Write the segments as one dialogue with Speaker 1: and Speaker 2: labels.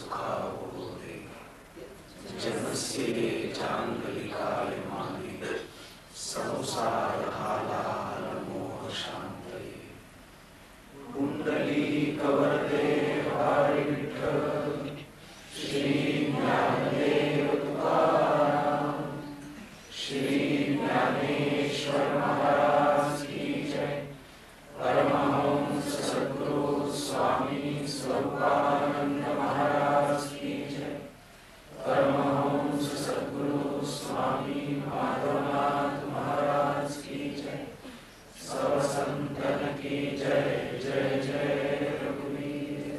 Speaker 1: सुखावबोधे जनस्ये चांगलिकाय माने संसारहालाहलमोह शांतये कुंडलीकवरदे हरि विठ्ठल श्री ज्ञानदेव तुकाराम श्री ज्ञानेश्वर महाराज की जय। परमहंस सद्गुरु स्वामी स्वरूपानंद महाराज की जय। परमहंस सद्गुरु स्वामी माधवनाथ महाराज की जय। सब संतन की जय जय जय रघुवीर।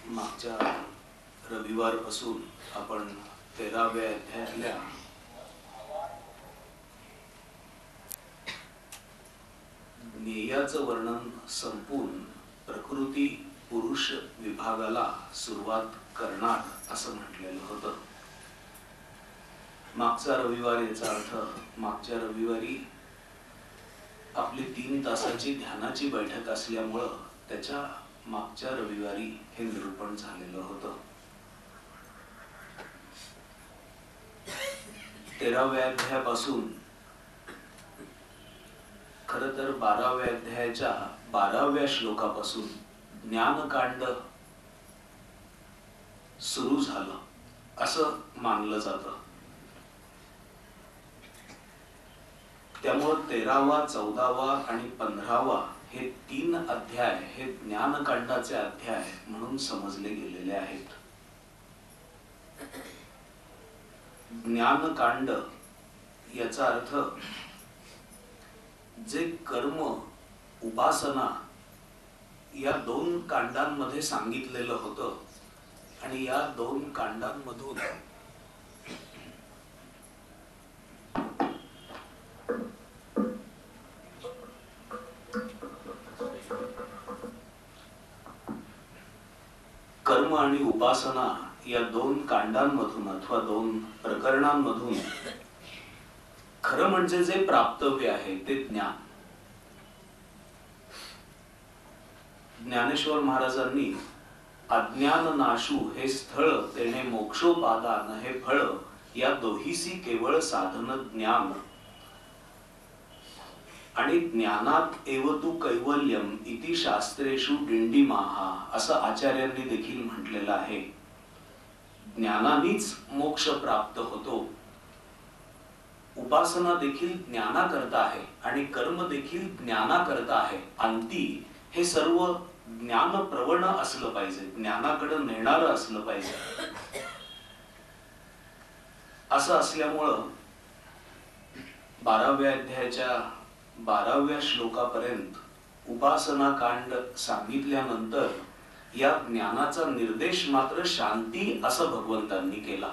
Speaker 2: मागच्या रविवारपासून आपण 13व्या अध्यायातल्या ज्ञेयाचं वर्णन संपून प्रकृती पुरुष विभागाला सुरुवात करणार असं म्हटलेलं होतं. मागचा रविवार, याचा अर्थ मागच्या रविवारी आपली 3 तासाची ध्यानाची बैठक असल्यामुळं त्याच्या मागच्या रविवारी हे निरूपण झालेलं होतं. 13व्या अध्यायापासून खरं तर 12व्या अध्यायाच्या 12व्या श्लोकापासून ज्ञानकांड सुरू झालं असं मानलं जातं. त्यामुळे 13वा, 14वा आणि 15वा हे 3 अध्याय हे ज्ञानकांडाचे अध्याय म्हणून समजले गेलेले आहेत. ज्ञानकांड याचा अर्थ जे कर्म, उपासना या 2 कांडांमध्ये सांगितलेलं होतं आणि या 2 कांडांमधून कर्म आणि उपासना या 2 कांडांमधून अथवा 2 प्रकरणांमधून खरं म्हणजे जे प्राप्तव्य आहे ते ज्ञान. ज्ञानेश्वर महाराजांनी अज्ञान नाशू हे स्थळ तेणे मोक्षोपादान हे फळ या दोहीसी केवळ साधन ज्ञान आणि ज्ञानात एव तू कैवल्यम इति शास्त्रेषु डिंडिमाहा असं आचार्यांनी देखील म्हटलेलं आहे. ज्ञानानेच मोक्ष प्राप्त होतो. उपासना देखील ज्ञानाकरता आहे आणि कर्म देखील ज्ञानाकरता आहे. अंती हे सर्व ज्ञान प्रवण असलं पाहिजे, ज्ञानाकडे नेणारं असलं पाहिजे. असं असल्यामुळं 12व्या अध्यायाच्या 12व्या श्लोकापर्यंत उपासना कांड सांगितल्यानंतर या ज्ञानाचा निर्देश मात्र शांती असं भगवंतांनी केला.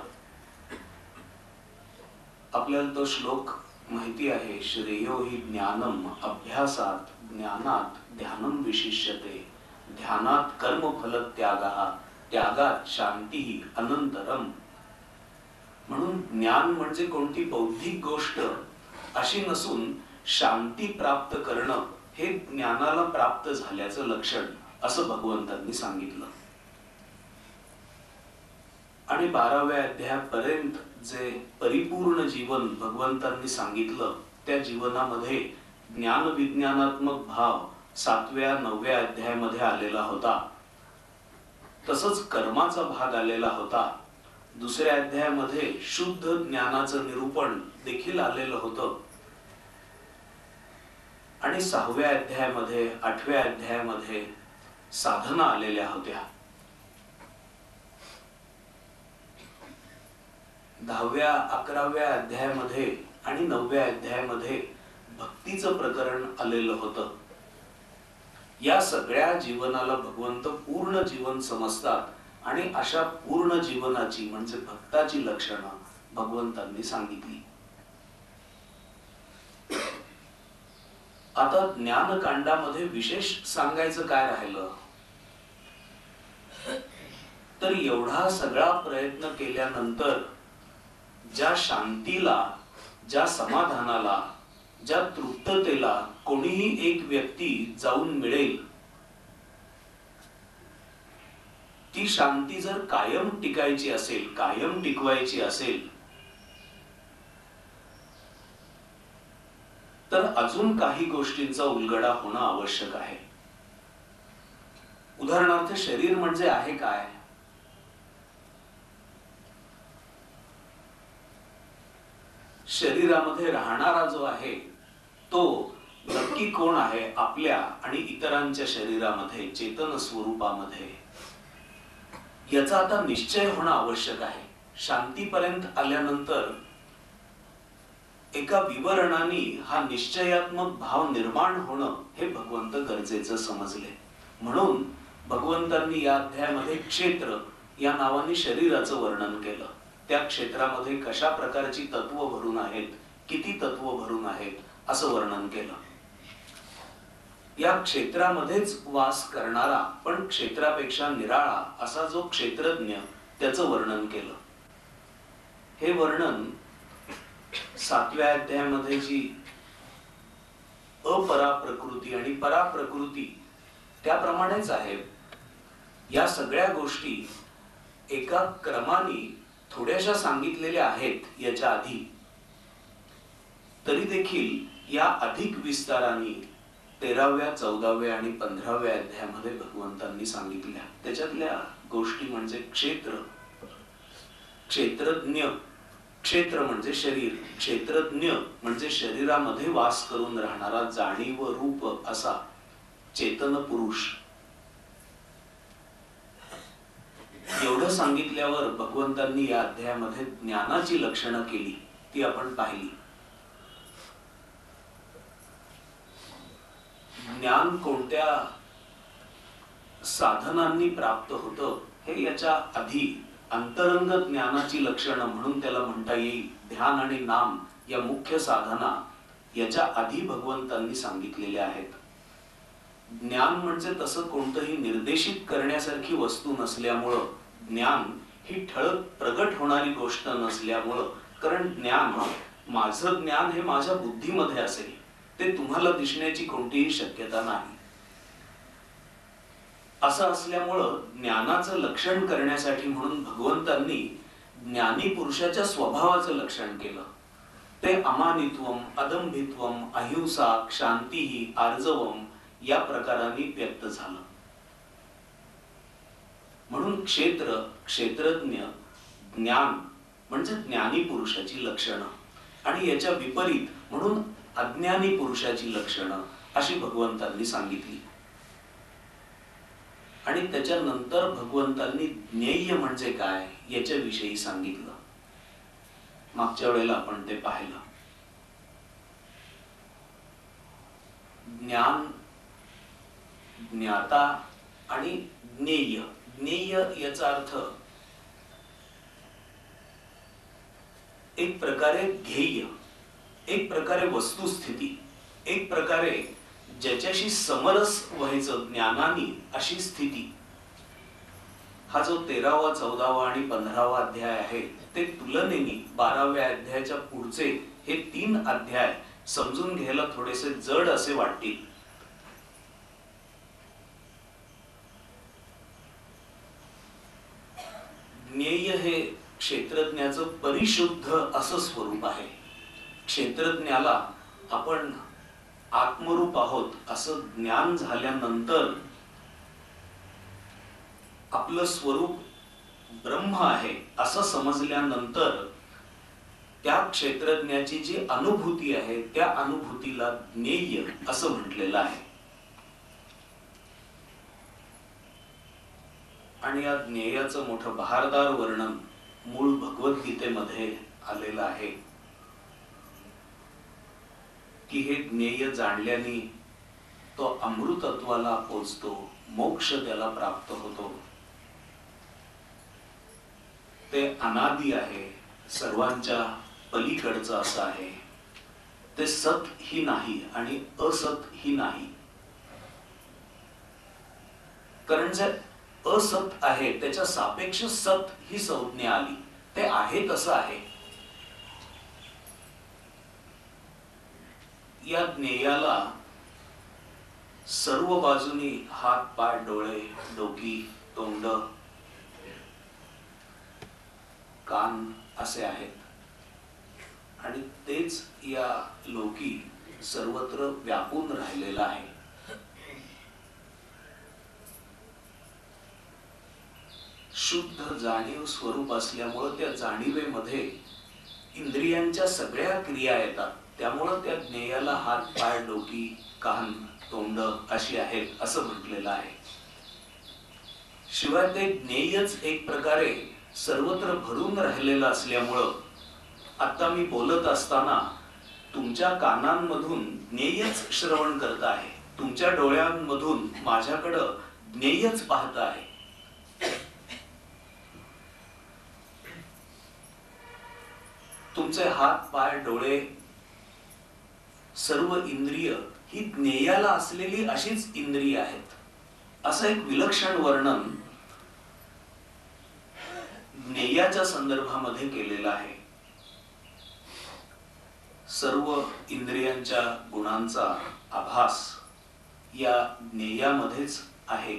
Speaker 2: आपल्याला तो श्लोक माहिती आहे. श्रेयो हि ज्ञानम अभ्यासात ज्ञानात ध्यानम विशिष्यते ध्यानात कर्मफल त्यागः त्यागात शांती अनंतरम. म्हणून ज्ञान म्हणजे कोणती बौद्धिक गोष्ट अशी नसून शांती प्राप्त करणं हे ज्ञानाला प्राप्त झाल्याचं लक्षण असं भगवंतांनी सांगितलं. आणि 12व्या अध्यायापर्यंत जे परिपूर्ण जीवन भगवंतांनी सांगितलं त्या जीवनामध्ये ज्ञान विज्ञानात्मक भाव 7व्या 9व्या अध्यायामध्ये आलेला होता. तसंच कर्माचा भाग आलेला होता. 2ऱ्या अध्यायामध्ये शुद्ध ज्ञानाचं निरूपण देखील आलेलं होतं. आणि 6व्या अध्यायामध्ये 8व्या अध्यायामध्ये साधना आलेल्या होत्या. 10व्या 11व्या अध्यायामध्ये आणि 9व्या अध्यायामध्ये भक्तीचं प्रकरण आलेलं होतं. या सगळ्या जीवनाला भगवंत पूर्ण जीवन समजतात आणि अशा पूर्ण जीवनाची म्हणजे भक्ताची लक्षणं भगवंतांनी सांगितली. आता ज्ञानकांडामध्ये विशेष सांगायचं काय राहिलं तर एवढा सगळा प्रयत्न केल्यानंतर ज्या शांतीला, ज्या समाधानाला, ज्या तृप्ततेला कोणीही एक व्यक्ती जाऊन मिळेल, ती शांती जर कायम टिकायची असेल, कायम टिकवायची असेल, तर अजून काही गोष्टींचा उलगडा होणं आवश्यक आहे. उदाहरणार्थ शरीर म्हणजे आहे काय? शरीरामध्ये राहणारा जो आहे तो नक्की कोण आहे? आपल्या आणि इतरांच्या शरीरामध्ये, चेतन स्वरूपामध्ये, याचा आता निश्चय होणं आवश्यक आहे. शांतीपर्यंत आल्यानंतर एका विवरणाने हा निश्चयात्मक भाव निर्माण होणं हे भगवंत गरजेचं समजले. म्हणून भगवंतांनी या अध्यायामध्ये क्षेत्र या नावाने शरीराचं वर्णन केलं. त्या क्षेत्रामध्ये कशा प्रकारची तत्व भरून आहेत, किती तत्व भरून आहेत असं वर्णन केलं. या क्षेत्रामध्येच वास करणारा पण क्षेत्रापेक्षा निराळा असा जो क्षेत्रज्ञ, त्याचं वर्णन केलं. हे वर्णन 7व्या अध्यायामध्ये जी अपरा प्रकृती आणि परा प्रकृती त्याप्रमाणेच आहे. या सगळ्या गोष्टी एका क्रमाने थोड्याशा सांगितलेल्या आहेत याच्या आधी, तरी देखील या अधिक विस्ताराने 13व्या, 14व्या आणि 15व्या अध्यायामध्ये भगवंतांनी सांगितल्या. त्याच्यातल्या गोष्टी म्हणजे क्षेत्र, क्षेत्रज्ञ, क्षेत्र म्हणजे शरीर, क्षेत्रज्ञ म्हणजे शरीरामध्ये वास करून राहणारा जाणीव रूप असा चेतन पुरुष. एवढं सांगितल्यावर भगवंतांनी या अध्यायामध्ये ज्ञानाची लक्षणं केली, ती आपण पाहिली. ज्ञान कोणत्या साधनांनी प्राप्त होतं हे याच्या आधी अंतरंग ज्ञानाची लक्षणं म्हणून त्याला म्हणता येईल. ध्यान आणि नाम या मुख्य साधना याच्या आधी भगवंतांनी सांगितलेल्या आहेत. ज्ञान म्हणजे तसं कोणतंही निर्देशित करण्यासारखी वस्तू नसल्यामुळं, ज्ञान ही ठळक प्रगट होणारी गोष्ट नसल्यामुळं, कारण ज्ञान, माझं ज्ञान हे माझ्या बुद्धीमध्ये असेल, ते तुम्हाला दिसण्याची कोणतीही शक्यता नाही. असं असल्यामुळं ज्ञानाचं लक्षण करण्यासाठी म्हणून भगवंतांनी ज्ञानी पुरुषाच्या स्वभावाचं लक्षण केलं. ते अमानित्वम, अदंभित्वम, अहिंसा, क्षांती, आर्जवम या प्रकारांनी व्यक्त झालं. म्हणून क्षेत्र, क्षेत्रज्ञ, ज्ञान म्हणजे ज्ञानी पुरुषाची लक्षणं, आणि याच्या विपरीत म्हणून अज्ञानी पुरुषाची लक्षणं अशी भगवंतांनी सांगितली. आणि त्याच्यानंतर भगवंतांनी ज्ञेय म्हणजे काय याच्याविषयी सांगितलं. मागच्या वेळेला आपण ते पाहिलं. ज्ञान, ज्ञाता आणि ज्ञेय. ज्ञेय याचा अर्थ एक प्रकारे ध्येय, एक प्रकारे वस्तुस्थिती, एक प्रकारे ज्याच्याशी समरस व्हायचं ज्ञानानी अशी स्थिती. हा जो 13वा, 14वा आणि 15वा अध्याय आहे ते तुलनेने 12व्या अध्यायाच्या पुढचे हे 3 अध्याय समजून घ्यायला थोडेसे जड असे वाटतील. ज्ञेय हे क्षेत्रज्ञाचं परिशुद्ध असं स्वरूप आहे. क्षेत्रज्ञाला आपण आत्मरूप आहोत असं ज्ञान झाल्यानंतर आपलं स्वरूप ब्रह्म आहे असं समजल्यानंतर त्या क्षेत्रज्ञाची जी अनुभूती आहे त्या अनुभूतीला ज्ञेय असं म्हटलेलं आहे. आणि या ज्ञेयाचं मोठं बहारदार वर्णन मूळ भगवद्गीतेमध्ये आलेलं आहे की हे ज्ञेय जाणल्याने तो अमृतत्वाला पोचतो, मोक्ष त्याला प्राप्त होतो. ते अनादी आहे, सर्वांच्या पलीकडचं असं आहे. ते सत ही नाही आणि असत ही नाही. कारण जे असत आहे त्याच्या सापेक्ष सत ही संज्ञा आली. ते आहे तसं आहे. या ज्ञेयाला सर्व बाजूनी हात पाय डोळे डोकी तोंड कान असे आहेत आणि तेच या लोकी सर्वत्र व्यापून राहिलेला आहे. शुद्ध जाणीव स्वरूप असल्यामुळे त्या जाणीवेमध्ये इंद्रियांच्या सगळ्या क्रिया येतात. त्यामुळं त्या ज्ञेयाला हात पाय डोकी कान तोंड अशी आहेत असं म्हटलेलं आहे. शिवाय ते ज्ञेयच एक प्रकारे सर्वत्र भरून राहिलेलं असल्यामुळं आता मी बोलत असताना तुमच्या कानांमधून ज्ञेयच श्रवण करत आहे, तुमच्या डोळ्यांमधून माझ्याकडं ज्ञेयच पाहत आहे. तुमचे हात पाय डोळे सर्व इंद्रिय ही ज्ञेयाला असलेली अशीच इंद्रिय आहेत. असं एक विलक्षण वर्णन ज्ञेयाच्या संदर्भामध्ये केलेलं आहे. सर्व इंद्रियांच्या गुणांचा आभास या ज्ञेयामध्येच आहे.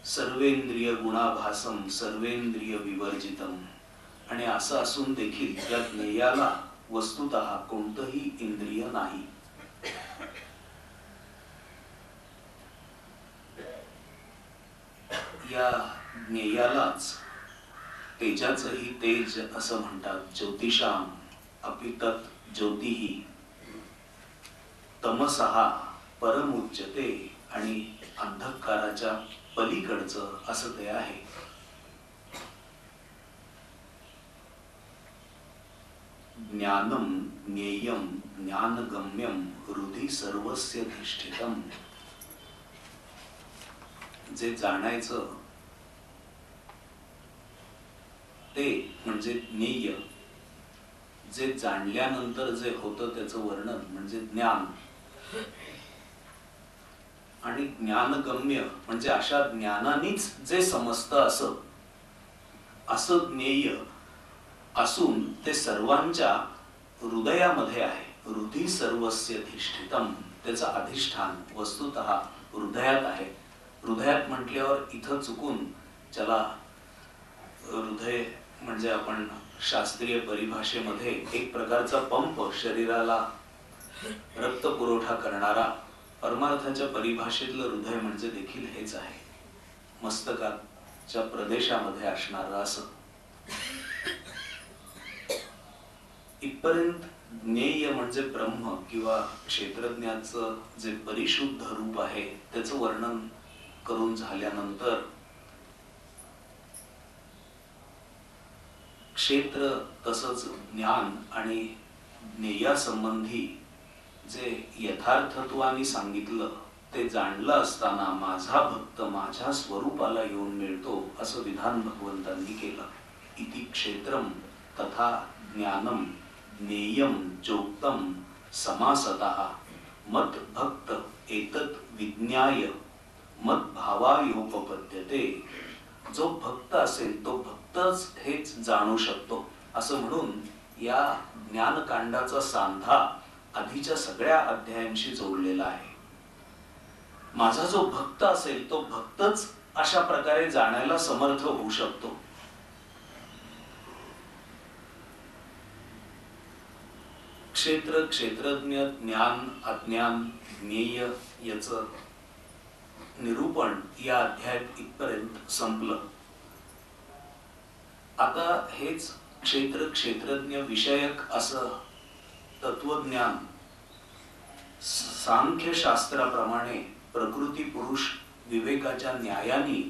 Speaker 2: सर्वेंद्रिय गुणाभासम सर्वेंद्रिय विवर्जितम. आणि असं असून देखील या ज्ञेयाला वस्तुतः कोणतंही इंद्रिय नाही. या ज्ञेयालाच तेजाचंही तेज असं म्हणतात. ज्योतिषाम अपि तत् ज्योतिः तमसहा परमुच्यते. आणि अंधकाराच्या पलीकडचं असं ते आहे. ज्ञानम ज्ञेयम ज्ञानगम्यम हृदि सर्वस्य धिष्ठितम. जे जाणायचं ते म्हणजे ज्ञेय. जे जाणल्यानंतर जे होतं त्याचं वर्णन म्हणजे ज्ञान. आणि ज्ञानगम्य म्हणजे अशा ज्ञानानेच जे समजतं असं ज्ञेय असून ते सर्वांच्या हृदयामध्ये आहे. हृदि सर्वस्य धिष्ठितम. त्याचं अधिष्ठान वस्तुतः हृदयात आहे. हृदयात म्हटल्यावर इथं चुकून ज्याला हृदय म्हणजे आपण शास्त्रीय परिभाषेमध्ये एक प्रकारचा पंप शरीराला रक्त पुरवठा करणारा, परमार्थाच्या परिभाषेतलं हृदय म्हणजे देखील हेच आहे. मस्तकाच्या प्रदेशामध्ये असणारं असं. इथपर्यंत ज्ञेय म्हणजे ब्रह्म किंवा क्षेत्रज्ञाचं जे परिशुद्ध रूप आहे त्याचं वर्णन करून झाल्यानंतर क्षेत्र तसंच ज्ञान आणि ज्ञेयासंबंधी जे यथार्थत्वाने सांगितलं ते जाणलं असताना माझा भक्त माझ्या स्वरूपाला येऊन मिळतो असं विधान भगवंतांनी केलं. इति क्षेत्रम तथा ज्ञानम ज्ञेयम चोक्तम समासतः मत भक्त एतत् विज्ञाय मत भावायोपपद्यते. जो भक्त असेल तो भक्तच हेच जाणू शकतो असं म्हणून या ज्ञानकांडाचा सांधा आधीच्या सगळ्या अध्यायांशी जोडलेला आहे. माझा जो भक्त असेल तो भक्तच अशा प्रकारे जाणायला समर्थ होऊ शकतो. क्षेत्र क्षेत्रज्ञ ज्ञान अज्ञान ज्ञेय याचं निरूपण या अध्यायात इथपर्यंत संपलं. आता हेच क्षेत्र क्षेत्रज्ञ विषयक असं तत्वज्ञान सांख्य शास्त्राप्रमाणे प्रकृती पुरुष विवेकाच्या न्यायाने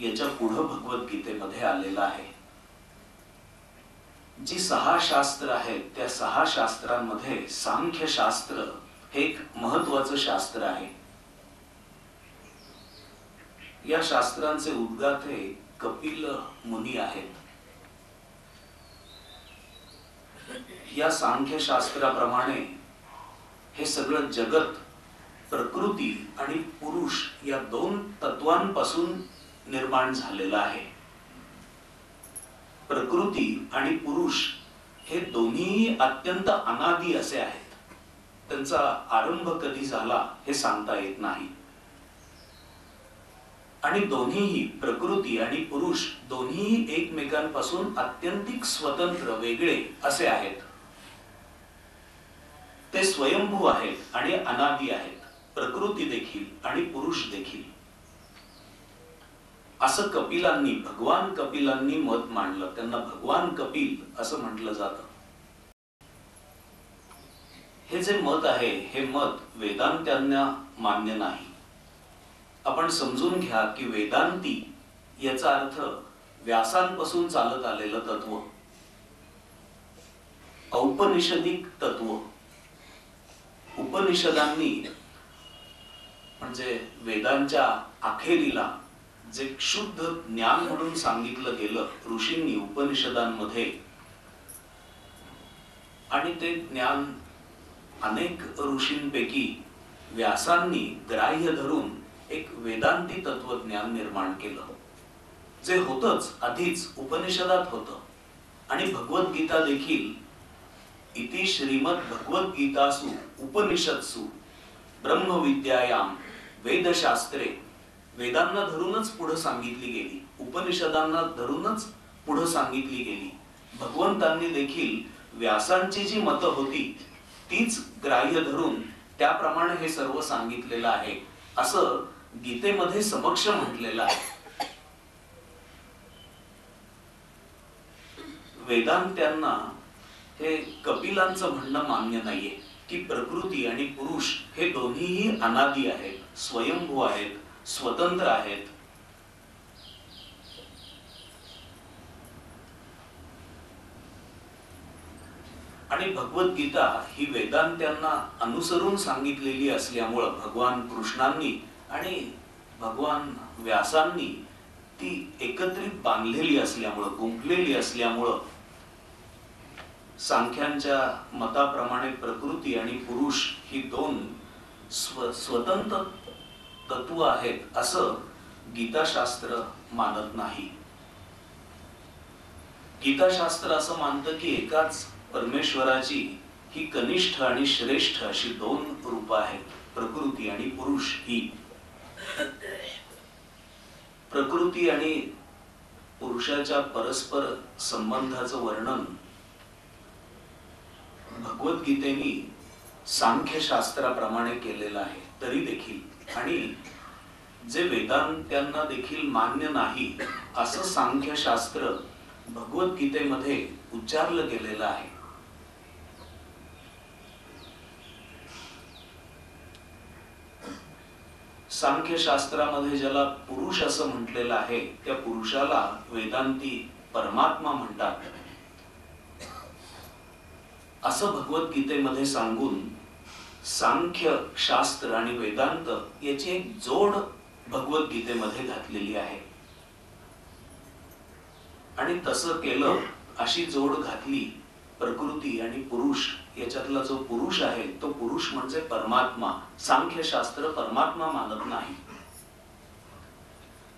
Speaker 2: याच्या पुढे भगवद्गीतेमध्ये आलेला आहे. जी 6 शास्त्र आहेत त्या 6 शास्त्रांमध्ये सांख्य शास्त्र हे एक महत्वाचं शास्त्र आहे. या शास्त्रांचे उद्गाते कपिल मुनी आहेत. या सांख्य शास्त्राप्रमाणे हे सगळं जगत प्रकृती आणि पुरुष या 2 तत्वांपासून निर्माण झालेलं आहे. प्रकृती आणि पुरुष हे दोन्ही अत्यंत अनादी असे आहेत. त्यांचा आरंभ कधी झाला हे सांगता येत नाही. आणि दोन्हीही प्रकृती आणि पुरुष दोन्हीही एकमेकांपासून अत्यंतिक स्वतंत्र वेगळे असे आहेत. ते स्वयंभू आहेत आणि अनादी आहेत, प्रकृती देखील आणि पुरुष देखील. असं कपिलांनी, भगवान कपिलांनी मत मांडलं. त्यांना भगवान कपिल असं म्हटलं जातं. हे जे मत आहे हे मत वेदांत्यांना मान्य नाही. आपण समजून घ्या की वेदांती याचा अर्थ व्यासांपासून चालत आलेलं तत्व, औपनिषदिक तत्व. उपनिषदांनी म्हणजे वेदांच्या अखेरीला जे शुद्ध ज्ञान म्हणून सांगितलं गेलं ऋषींनी उपनिषदांमध्ये, आणि ते ज्ञान अनेक ऋषींपैकी व्यासांनी ग्राह्य धरून एक वेदांती तत्वज्ञान निर्माण केलं, जे होतच आधीच उपनिषदात होतं. आणि भगवद्गीता देखील इति श्रीमद् भगवद्गीतासु उपनिषत्सु ब्रह्मविद्यायाम वेदशास्त्रे, वेदांना धरूनच पुढे सांगितली गेली, उपनिषदांना धरूनच पुढे सांगितली गेली. भगवंतांनी देखील व्यासांची जी मतं होती तीच ग्राह्य धरून त्याप्रमाणे हे सर्व सांगितलेलं आहे असं गीतेमध्ये समक्ष म्हटलेलं आहे. वेदांत्यांना हे कपिलांचं म्हणणं मान्य नाहीये की प्रकृती आणि पुरुष हे दोन्हीही अनादी आहेत, स्वयंभू आहेत, स्वतंत्र आहेत. आणि भगवद्गीता ही वेदांत्यांना अनुसरून सांगितलेली असल्यामुळं भगवान कृष्णांनी आणि भगवान व्यासांनी ती एकत्रित बांधलेली असल्यामुळं, गुंफलेली असल्यामुळं सांख्यांच्या मताप्रमाणे प्रकृती आणि पुरुष ही दोन स्वतंत्र तत्व आहेत असं गीताशास्त्र मानत नाही. गीताशास्त्र असं मानतं की एकाच परमेश्वराची ही कनिष्ठ आणि श्रेष्ठ अशी दोन रूप आहेत, प्रकृती आणि पुरुष. ही प्रकृती आणि पुरुषाच्या परस्पर संबंधाचं वर्णन भगवद्गीतेने सांख्यशास्त्राप्रमाणे केलेलं आहे. तरी देखील आणि जे वेदांत्यांना देखील मान्य नाही असं सांख्यशास्त्र भगवद्गीतेमध्ये उच्चारलं गेलेलं आहे. सांख्यशास्त्रामध्ये ज्याला पुरुष असं म्हटलेलं आहे त्या पुरुषाला वेदांती परमात्मा म्हणतात असं भगवद्गीतेमध्ये सांगून सांख्य शास्त्र आणि वेदांत याची एक जोड भगवद्गीतेमध्ये घातलेली आहे. आणि तसं केलं, अशी जोड घातली. प्रकृती आणि पुरुष याच्यातला जो पुरुष आहे तो पुरुष म्हणजे परमात्मा. सांख्यशास्त्र परमात्मा मानत नाही.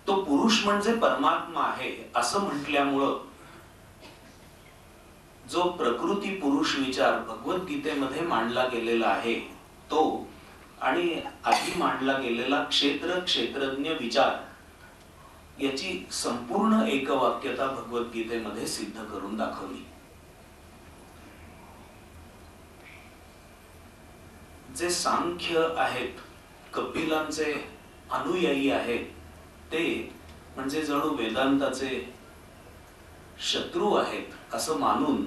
Speaker 2: तो पुरुष म्हणजे परमात्मा आहे असं म्हटल्यामुळं जो प्रकृती पुरुष विचार भगवद्गीतेमध्ये मांडला गेलेला आहे तो आणि आधी मांडला गेलेला क्षेत्र क्षेत्रज्ञ विचार याची संपूर्ण एकवाक्यता भगवद्गीतेमध्ये सिद्ध करून दाखवली. जे सांख्य आहेत, कपिलांचे अनुयायी आहेत, ते म्हणजे जणू वेदांताचे शत्रू आहेत असं मानून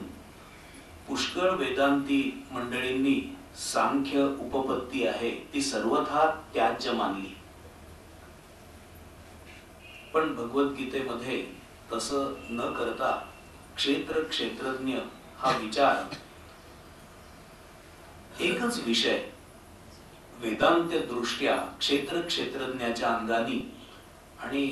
Speaker 2: पुष्कळ वेदांती मंडळींनी सांख्य उपपत्ती आहे ती सर्वथा त्याज्य मानली. पण भगवद्गीतेमध्ये तसं न करता क्षेत्र क्षेत्रज्ञ हा विचार एकच विषय वेदांत दृष्ट्या क्षेत्र क्षेत्रज्ञाच्या अंगानी आणि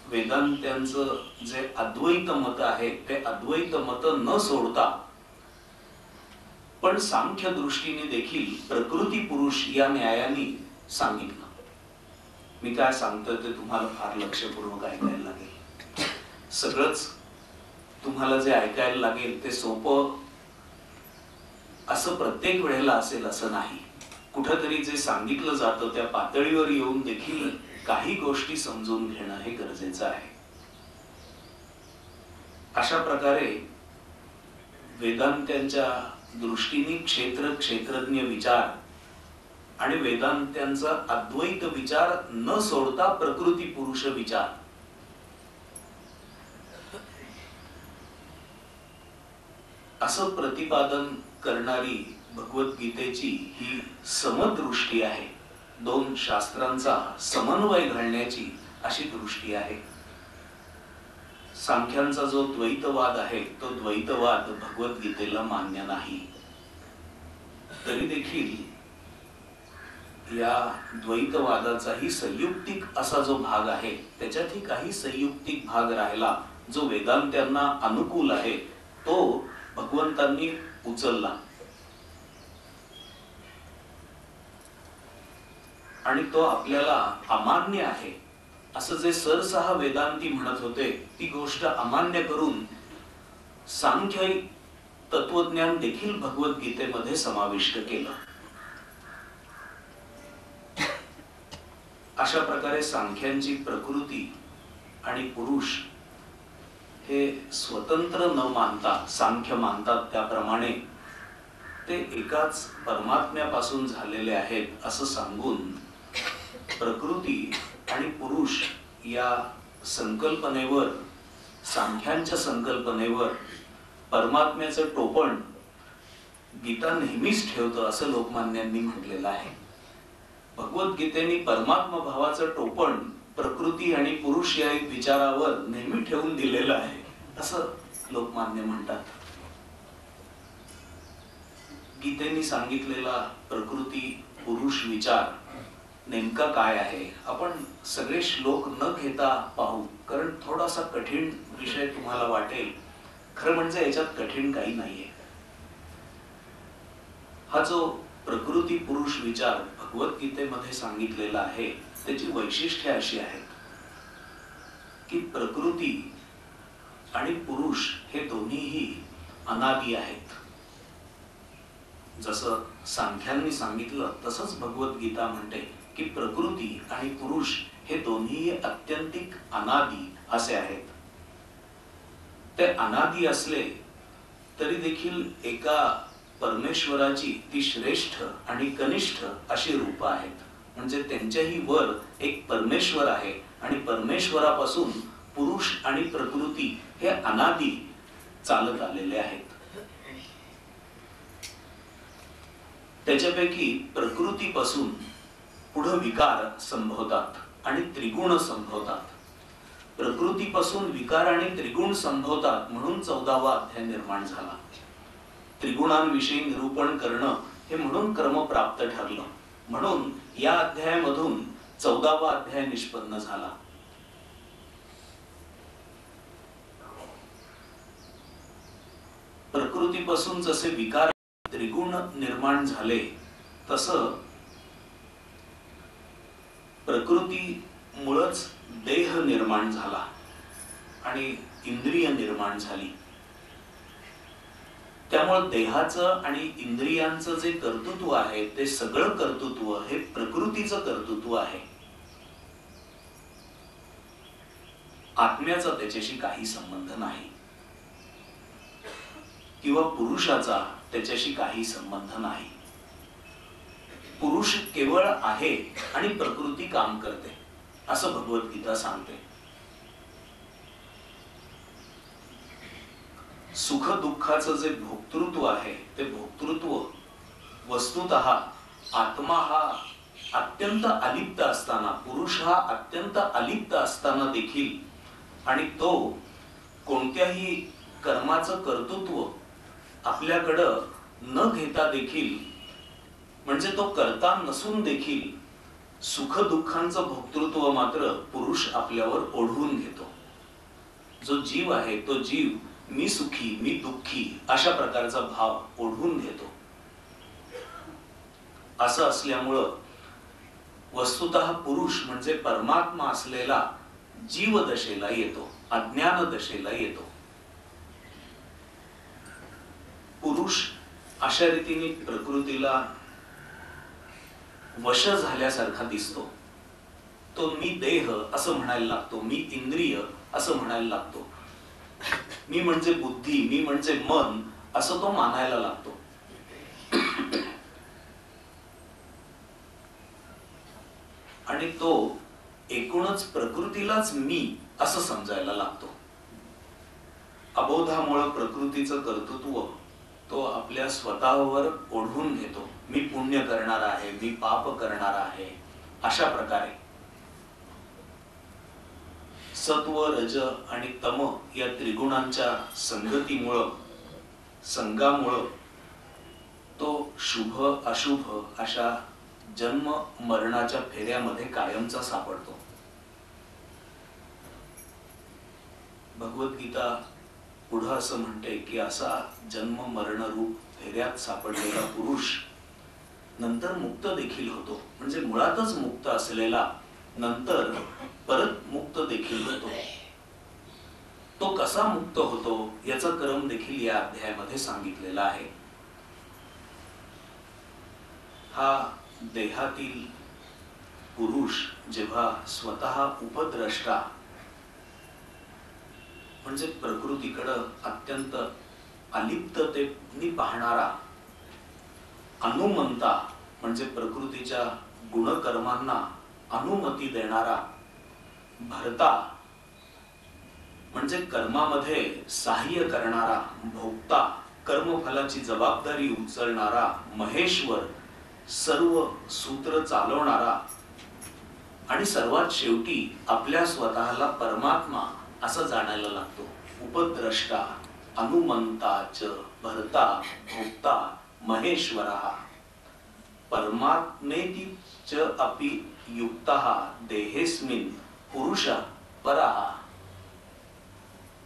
Speaker 2: वेदांत्यांचं जे अद्वैत मत आहे ते अद्वैत मत न सोडता पण सांख्य दृष्टीने देखील प्रकृती पुरुष या न्यायाने सांगितलं. मी काय सांगतोय ते तुम्हाला फार लक्षपूर्वक ऐकायला लागेल. सगळंच तुम्हाला जे ऐकायला लागेल ते सोपं असं प्रत्येक वेळेला असेल असं नाही. कुठंतरी जे सांगितलं जातं त्या पातळीवर येऊन देखील काही गोष्टी समजून घेणं हे गरजेचं आहे. अशा प्रकारे वेदांत्यांच्या दृष्टीने क्षेत्रज्ञ विचार आणि वेदांत्यांचा अद्वैत विचार न सोडता प्रकृती पुरुष विचार असं प्रतिपादन करणारी भगवद्गीतेची ही समदृष्टी आहे. दोन शास्त्रांचा समन्वय घालण्याची अशी दृष्टी आहे. सांख्यांचा जो द्वैतवाद आहे तो द्वैतवाद भगवद्गीतेला मान्य नाही. तरी देखील या द्वैतवादाचाही संयुक्तिक असा जो भाग आहे त्याच्यातही काही संयुक्तिक भाग राहिला जो वेदांत्यांना अनुकूल आहे तो भगवंतांनी उचलला आणि तो आपल्याला अमान्य आहे असं जे सरसहा वेदांती म्हणत होते ती गोष्ट अमान्य करून सांख्य तत्वज्ञान देखील भगवद्गीतेमध्ये समाविष्ट केलं. अशा प्रकारे सांख्यांची प्रकृती आणि पुरुष हे स्वतंत्र न मानता सांख्य मानतात त्याप्रमाणे ते एकाच परमात्म्यापासून झालेले आहेत असं सांगून प्रकृती आणि पुरुष या संकल्पनेवर सांख्यांच्या संकल्पनेवर परमात्म्याचं टोपण गीता नेहमीच ठेवतं असं लोकमान्यांनी म्हटलेलं आहे. भगवद्गीतेने परमात्मा भावाचं टोपण प्रकृती आणि पुरुष या एक विचारावर नेहमी ठेवून दिलेलं आहे असं लोकमान्य म्हणतात. गीतेने सांगितलेला प्रकृती पुरुष विचार नेमका काय आहे आपण सगळे श्लोक न घेता पाहू, कारण थोडासा कठीण विषय तुम्हाला वाटेल. खरं म्हणजे याच्यात कठीण काही नाहीये. हा जो प्रकृती पुरुष विचार भगवद्गीतेमध्ये सांगितलेला आहे त्याची वैशिष्ट्ये अशी आहेत की प्रकृती आणि पुरुष हे दोन्हीही अनादि आहेत. जसं सांख्यांनी सांगितलं तसंच भगवद्गीता म्हणते की प्रकृती आणि पुरुष हे दोन्ही अत्यंतिक अनादि असे आहेत. ते अनादि असले तरी देखील एका परमेश्वराची ती श्रेष्ठ आणि कनिष्ठ अशी रूप आहेत. म्हणजे त्यांच्याही वर एक परमेश्वर आहे आणि परमेश्वरापासून पुरुष आणि प्रकृती हे अनादि चालत आलेले आहेत. त्याच्यापैकी प्रकृतीपासून पुढे विकार संभवतात आणि त्रिगुण संभवतात. प्रकृतीपासून विकार आणि त्रिगुण संभवतात म्हणून 14वा अध्याय निर्माण झाला. त्रिगुणांविषयी निरूपण करणं हे म्हणून क्रमप्राप्त ठरलं. म्हणून या अध्यायामधून 14वा अध्याय निष्पन्न झाला. प्रकृतीपासून जसे विकार त्रिगुण निर्माण झाले तसं प्रकृतीमुळेच देह निर्माण झाला आणि इंद्रिय निर्माण झाली. त्यामुळे देहाचं आणि इंद्रियांचं जे कर्तृत्व आहे ते सगळं कर्तृत्व हे प्रकृतीचं कर्तृत्व आहे. आत्म्याचा त्याच्याशी काही संबंध नाही किंवा पुरुषाचा त्याच्याशी काही संबंध नाही. पुरुष केवळ आहे आणि प्रकृती काम करते असं भगवद्गीता सांगते. सुख दुःखाचं जे भोक्तृत्व आहे ते भोक्तृत्व वस्तुतः आत्मा हा अत्यंत अलिप्त असताना, पुरुष हा अत्यंत अलिप्त असताना देखील आणि तो कोणत्याही कर्माचं कर्तृत्व आपल्याकडं न घेता देखील, म्हणजे तो करता नसून देखील सुख दुःखांचं भोक्तृत्व मात्र पुरुष आपल्यावर ओढवून घेतो. जो जीव आहे तो जीव मी सुखी मी दुःखी अशा प्रकारचा भाव ओढवून घेतो. असं असल्यामुळं वस्तुतः पुरुष म्हणजे परमात्मा असलेला जीव दशेला येतो, अज्ञान दशेला येतो. पुरुष अशा रीतीने प्रकृतीला वश झाल्यासारखा दिसतो. तो मी देह असं म्हणायला लागतो, मी इंद्रिय असं म्हणायला लागतो, मी म्हणजे बुद्धी, मी म्हणजे मन असं तो मानायला लागतो. आणि तो एकूणच प्रकृतीलाच मी असं समजायला लागतो. अबोधामुळे प्रकृतीचं कर्तृत्व तो आपल्या स्वतःवर ओढवून घेतो. मी पुण्य करणार आहे, मी पाप करणार आहे, अशा प्रकारे सत्व, रज आणि तम या त्रिगुणांच्या संगामुळं तो शुभ अशुभ अशा जन्म मरणाच्या फेऱ्यामध्ये कायमचा सापडतो. भगवद्गीता पुढं असं म्हणते की असा जन्म मरण रूप फेऱ्यात सापडलेला पुरुष नंतर मुक्त देखील होतो. म्हणजे मुळातच मुक्त असलेला नंतर परत मुक्त देखील होतो. तो कसा मुक्त होतो याचा क्रम देखील या अध्यायामध्ये सांगितलेला आहे. हा देहातील पुरुष जेव्हा स्वतः उपद्रष्टा म्हणजे प्रकृतीकडं अत्यंत अलिप्ततेने पाहणारा, अनुमंता म्हणजे प्रकृतीच्या गुणकर्मांना अनुमती देणारा, भर्ता म्हणजे कर्मामध्ये सहाय्य करणारा, भोक्ता कर्मफलाची जबाबदारी उचलणारा, महेश्वर सर्व सूत्र चालवणारा आणि सर्वात शेवटी आपल्या स्वतःला परमात्मा असं जाणायला लागतो. उपद्रष्टा, अनुमंताच, भर्ता, भोक्ता, महेश्वरः परमात्मेति च अपि युक्तः देहेस्मिन् पुरुषः परः.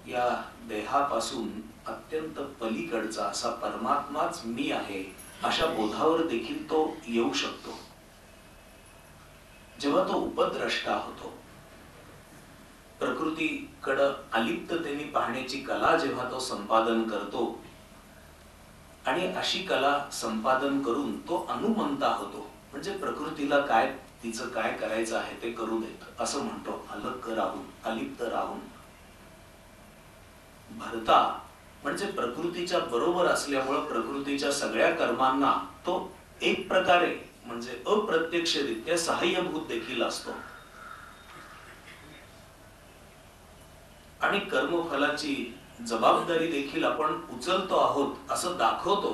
Speaker 2: या देहापासून अत्यंत पलीकडचा असा परमात्माच मी आहे अशा बोधावर देखील तो येऊ शकतो. जेव्हा तो उपद्रष्टा होतो, प्रकृतीकडे अलिप्ततेने पाहण्याची कला जेव्हा तो संपादन करतो आणि अशी कला संपादन करून तो अनुमंता होतो. म्हणजे प्रकृतीला काय तिचं काय करायचं आहे ते करू देत असं म्हणतो, अलग राहून, अलिप्त राहून. भरता म्हणजे प्रकृतीच्या बरोबर असल्यामुळे प्रकृतीच्या सगळ्या कर्मांना तो एक प्रकारे म्हणजे अप्रत्यक्षरित्या सहाय्यभूत देखील असतो. आणि कर्मफलाची जबाबदारी देखील आपण उचलतो आहोत असं दाखवतो,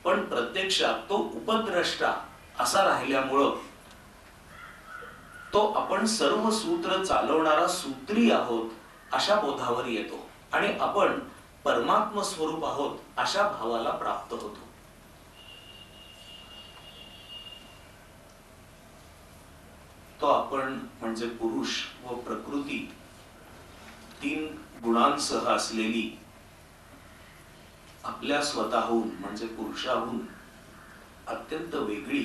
Speaker 2: पण प्रत्यक्षात तो उपद्रष्टा असा राहिल्यामुळं तो आपण सर्व सूत्र चालवणारा सूत्री आहोत अशा बोधावर येतो आणि आपण परमात्म स्वरूप आहोत अशा भावाला प्राप्त होतो. तो आपण म्हणजे पुरुष व प्रकृती तीन गुणांसह असलेली आपल्या स्वतःहून म्हणजे पुरुषाहून अत्यंत वेगळी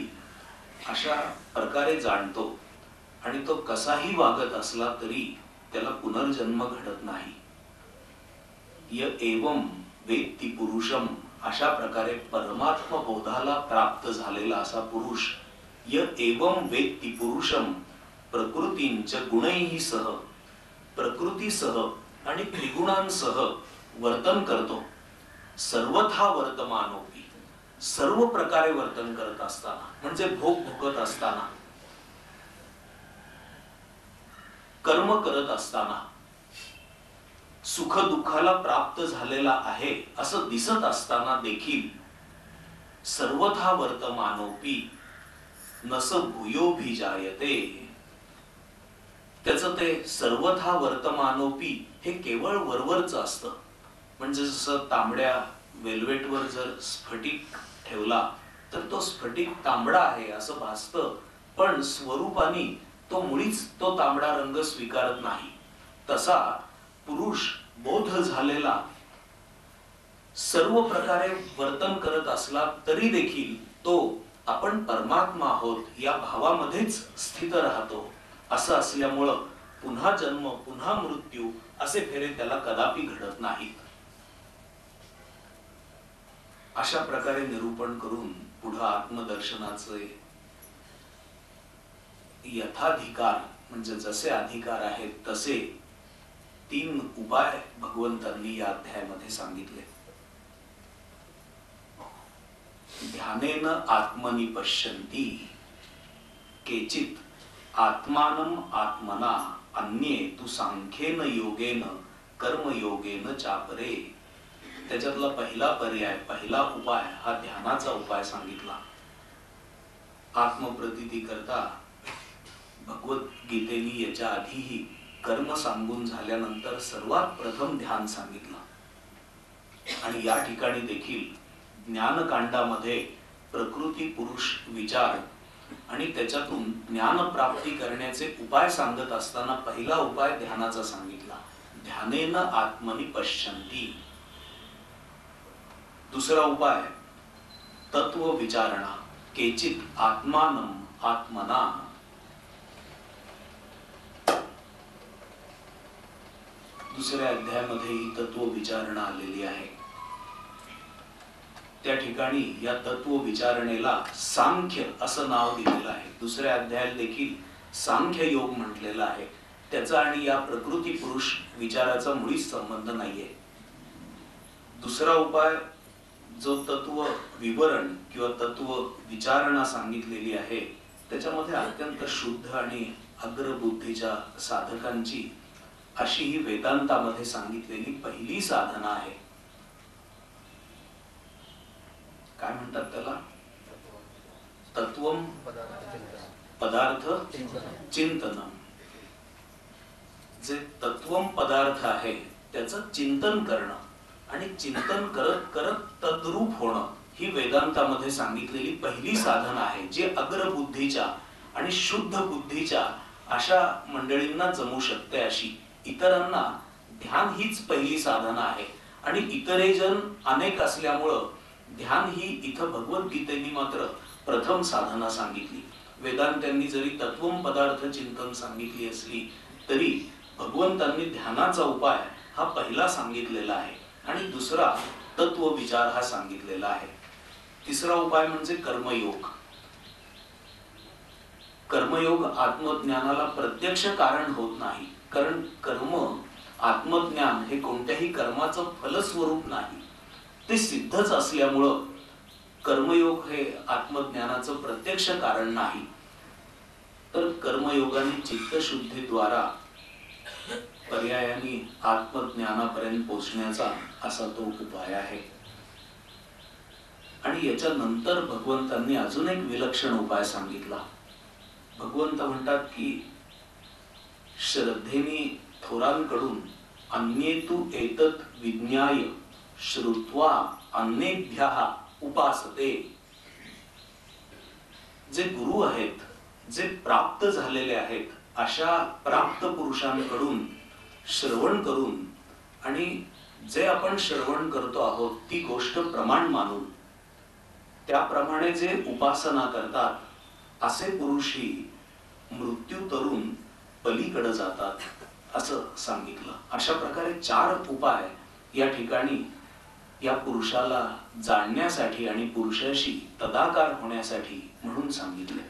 Speaker 2: अशा प्रकारे जाणतो. आणि तो कसाही वागत असला तरी त्याला पुनर्जन्म घडत नाही. य एवं वेत्ति पुरुषम अशा प्रकारे परमात्म बोधाला प्राप्त झालेला असा पुरुष य एवं वेत्ति पुरुषम प्रकृतींच गुणैहि सह प्रकृतीसह आणि त्रिगुणांसह वर्तन करतो. सर्वथा वर्तमानोपी सर्व प्रकारे वर्तन करत असताना म्हणजे भोग भोगत असताना, कर्म करत असताना, सुख दुःखाला प्राप्त झालेला आहे असं दिसत असताना देखील सर्वथा वर्तमानोपी नस भूयोभिजायते. त्याचं ते सर्वथा वर्तमानोपी हे केवळ वरवरच असतं. म्हणजे जसं तांबड्या वेल्वेटवर जर स्फटिक ठेवला तर तो स्फटिक तांबडा आहे असं भासतं, पण स्वरूपाने तो मुळीच तो तांबडा रंग स्वीकारत नाही. तसा पुरुष बोध झालेला सर्व प्रकारे वर्तन करत असला तरी देखील तो आपण परमात्मा आहोत या भावामध्येच स्थित राहतो. असं असल्यामुळं पुन्हा जन्म पुन्हा मृत्यू असे फेरे त्याला कदापि घडत नाहीत. अशा प्रकारे निरूपण करून पुढे आत्मदर्शनाचे यथाधिकार म्हणजे जसे अधिकार आहेत तसे 3 उपाय भगवंतांनी या अध्यायामध्ये सांगितले. ध्यानेन आत्मनि पश्यन्ति केचित आत्मानं आत्मना अन्ये तु सांख्येन योगेन कर्मयोगेन चापरे. त्याच्यातला पहिला पर्याय, पहिला उपाय हा ध्यानाचा उपाय सांगितला. आत्मप्रतीती करता भगवद्गीतेने याच्या आधीही कर्म सांगून झाल्यानंतर सर्वात प्रथम ध्यान सांगितलं. आणि या ठिकाणी देखील ज्ञानकांडामध्ये प्रकृती पुरुष विचार आणि त्याच्यातून ज्ञान प्राप्ती करण्याचे उपाय सांगत असताना पहिला उपाय ध्यानाचा सांगितला. ध्यानेन आत्मनि पश्यन्ति. दुसरा उपाय तत्व विचारणा. केचित आत्मानं आत्मना. दुसऱ्या अध्यायामध्ये ही तत्व विचारणा आलेली आहे. त्या ठिकाणी या तत्व विचारणेला सांख्य असं नाव दिलेलं आहे. दुसऱ्या अध्यायात देखील सांख्य योग म्हटलेला आहे. त्याचा आणि या प्रकृती पुरुष विचाराचा मुळीच संबंध नाहीये. दुसरा उपाय जो तत्व विवरण किंवा तत्व विचारणा सांगितलेली आहे त्याच्यामध्ये अत्यंत शुद्ध आणि अग्रबुद्धीच्या साधकांची अशी ही वेदांतामध्ये सांगितलेली पहिली साधना आहे. काय म्हणतात त्याला? तत्वम पदार्थ चिंतनम. जे तत्वम पदार्थ आहे त्याचं चिंतन करणं आणि चिंतन करत करत तद्रूप होणं ही वेदांतामध्ये सांगितलेली पहिली साधना आहे, जी अग्रबुद्धीच्या आणि शुद्ध बुद्धीच्या अशा मंडळींना जमू शकते. अशी इतरांना ध्यान हीच पहिली साधना आहे. आणि इतरे जण अनेक असल्यामुळं ध्यान ही इथं भगवद्गीतेने मात्र प्रथम साधना सांगितली. वेदांतांनी जरी तत्वम पदार्थ चिंतन सांगितली असली तरी भगवंतांनी ध्यानाचा उपाय हा पहिला सांगितलेला आहे आणि दुसरा तत्व विचार हा सांगितलेला आहे. तिसरा उपाय म्हणजे कर्मयोग. कर्मयोग आत्मज्ञानाला प्रत्यक्ष कारण होत नाही, कारण कर्म आत्मज्ञान हे कोणत्याही कर्माचं फलस्वरूप नाही, ते सिद्धच असल्यामुळं कर्मयोग हे आत्मज्ञानाचं प्रत्यक्ष कारण नाही. तर कर्मयोगाने चित्तशुद्धीद्वारा पर्यायाने आत्मज्ञानापर्यंत पोहोचण्याचा असा तो उपाय आहे. आणि याच्या नंतर भगवंतांनी अजून एक विलक्षण उपाय सांगितला. भगवंत म्हणतात की श्रद्धेने थोरांकडून अन्येतु एतत् विज्ञाय श्रुत्वा अन्येभ्यः उपासते. जे गुरु आहेत, जे प्राप्त झालेले आहेत, अशा प्राप्त पुरुषांकडून श्रवण करून आणि जे आपण श्रवण करतो आहोत ती गोष्ट प्रमाण मानून त्याप्रमाणे जे उपासना करतात असे पुरुषही मृत्यू तरुण पलीकडे जातात असं सांगितलं. अशा प्रकारे 4 उपाय या ठिकाणी या पुरुषाला जाणण्यासाठी आणि पुरुषाशी तदाकार होण्यासाठी म्हणून सांगितले.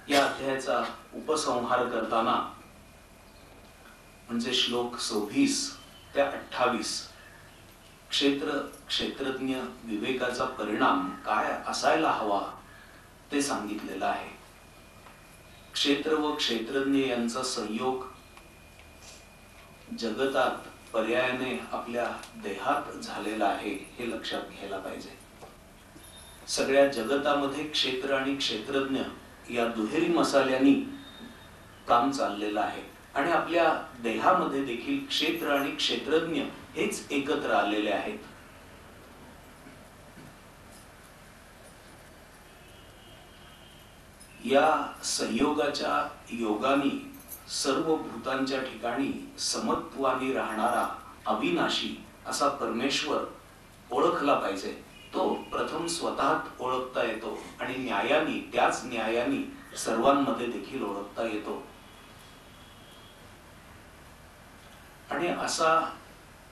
Speaker 2: या अध्यायाचा उपसंहार करताना म्हणजे श्लोक 26 ते 28 क्षेत्रज्ञ विवेकाचा परिणाम काय असायला हवा ते सांगितलेलं आहे. क्षेत्र व क्षेत्रज्ञ यांचा संयोग जगतात पर्यायाने आपल्या देहात झालेला आहे हे लक्षात घ्यायला पाहिजे. सगळ्या जगतामध्ये क्षेत्र आणि क्षेत्रज्ञ या दुहेरी मसाल्यांनी काम चाललेलं आहे आणि आपल्या देहामध्ये देखील क्षेत्र आणि क्षेत्रज्ञ हेच एकत्र आलेले आहेत. या संयोगाच्या योगाने सर्व भूतांच्या ठिकाणी समत्वाने राहणारा अविनाशी असा परमेश्वर ओळखला पाहिजे. तो प्रथम स्वतःत ओळखता येतो आणि न्यायाने, त्याच न्यायाने सर्वांमध्ये देखील ओळखता येतो. आणि असा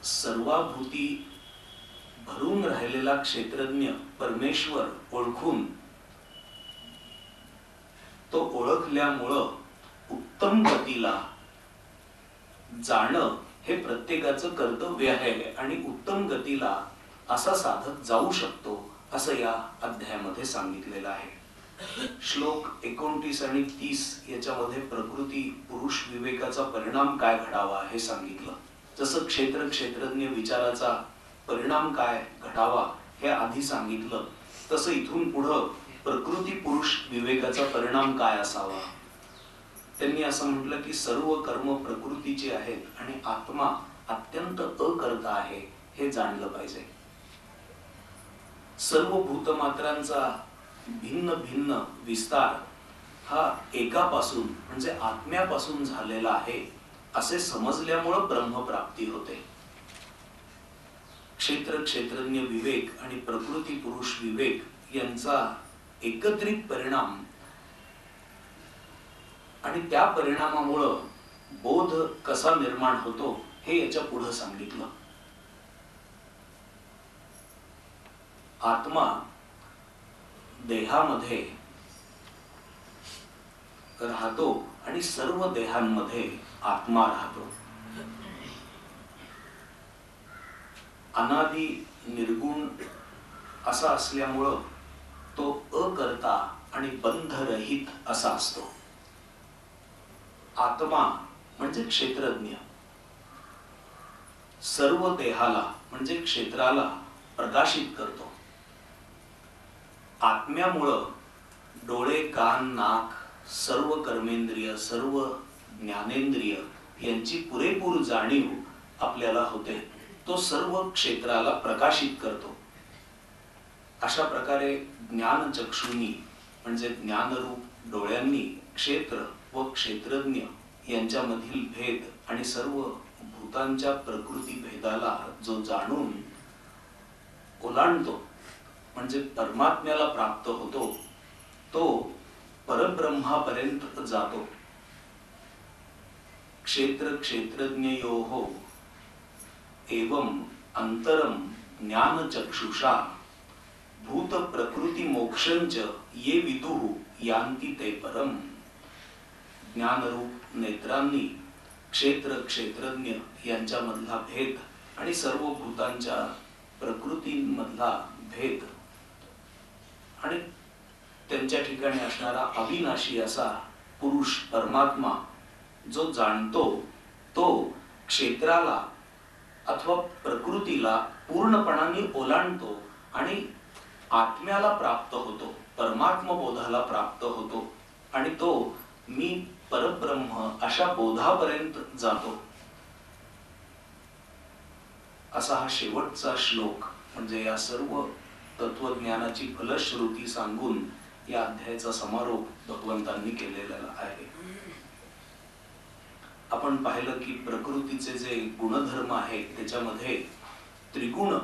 Speaker 2: सर्वाभूती भरून राहिलेला क्षेत्रज्ञ परमेश्वर ओळखून तो ओळखल्यामुळं उत्तम गतीला जाणं हे प्रत्येकाचं कर्तव्य आहे आणि उत्तम गतीला असा साधक जाऊ शकतो असं या अध्यायामध्ये सांगितलेलं आहे. श्लोक 29 आणि 30 याच्यामध्ये प्रकृती पुरुष विवेकाचा परिणाम काय घडावा हे सांगितलं. जसं क्षेत्रज्ञ विचाराचा परिणाम काय घडावा हे आधी सांगितलं, तसं इथून पुढं प्रकृती पुरुष विवेकाचा परिणाम काय असावा. त्यांनी असं म्हटलं की सर्व कर्म प्रकृतीचे आहेत आणि आत्मा अत्यंत अकर्ता आहे हे जाणलं पाहिजे. सर्व भूतमात्रांचा भिन्न भिन्न विस्तार हा एकापासून म्हणजे आत्म्यापासून झालेला आहे असे समजल्यामुळं ब्रह्मप्राप्ती होते. क्षेत्रज्ञ विवेक आणि प्रकृती पुरुष विवेक यांचा एकत्रित परिणाम आणि त्या परिणामामुळं बोध कसा निर्माण होतो हे याच्या पुढे सांगितलं. आत्मा देहामध्ये राहतो आणि सर्व देहांमध्ये आत्मा राहतो. अनादि निर्गुण असा असल्यामुळं तो अकर्ता आणि बंधरहित असा असतो. आत्मा म्हणजे क्षेत्रज्ञ सर्व देहाला म्हणजे क्षेत्राला प्रकाशित करतो. आत्म्यामुळं डोळे कान नाक सर्व कर्मेंद्रिय सर्व ज्ञानेंद्रिय यांची पुरेपूर जाणीव आपल्याला होते. तो सर्व क्षेत्राला प्रकाशित करतो. अशा प्रकारे ज्ञानचक्षुनी म्हणजे ज्ञानरूप डोळ्यांनी क्षेत्र व क्षेत्रज्ञ यांच्यामधील भेद आणि सर्व भूतांच्या प्रकृती भेदाला जो जाणून ओलांडतो म्हणजे परमात्म्याला प्राप्त होतो तो परब्रह्मापर्यंत जातो. क्षेत्रज्ञयोः एवं अंतरम ज्ञानचक्षुषा भूत प्रकृती मोक्षंच ये विदुः यान्ति ते परम. ज्ञानरूप नेत्रांनी क्षेत्रज्ञ यांच्यामधला भेद आणि सर्व भूतांच्या प्रकृतींमधला भेद आणि त्यांच्या ठिकाणी असणारा अविनाशी असा पुरुष परमात्मा जो जाणतो तो क्षेत्राला अथवा प्रकृतीला पूर्णपणाने ओलांडतो आणि आत्म्याला प्राप्त होतो, परमात्म बोधाला प्राप्त होतो आणि तो मी परब्रह्म अशा बोधापर्यंत जातो. असा हा शेवटचा श्लोक म्हणजे या सर्व तत्वज्ञानाची फलश्रुती सांगून या अध्यायाचा समारोप भगवंतांनी केलेला आहे. आपण पाहिलं की प्रकृतीचे जे गुणधर्म आहेत त्याच्यामध्ये त्रिगुण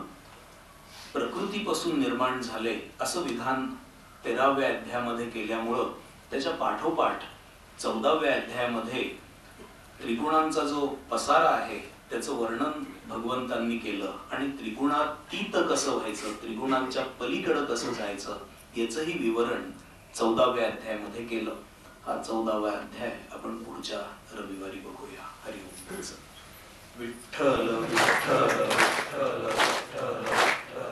Speaker 2: प्रकृतीपासून निर्माण झाले असं विधान 13व्या अध्यायामध्ये केल्यामुळं त्याच्या पाठोपाठ 14व्या अध्यायामध्ये त्रिगुणांचा जो पसारा आहे त्याचं वर्णन भगवंतांनी केलं आणि त्रिगुणातीत कसं व्हायचं, त्रिगुणांच्या पलीकडे कसं जायचं याचंही विवरण 14व्या अध्यायामध्ये केलं. हा 14वा अध्याय आपण पुढच्या रविवारी बघूया. हरि ओम. विठ्ठल विठ्ठल विठ्ठल विठ्ठल.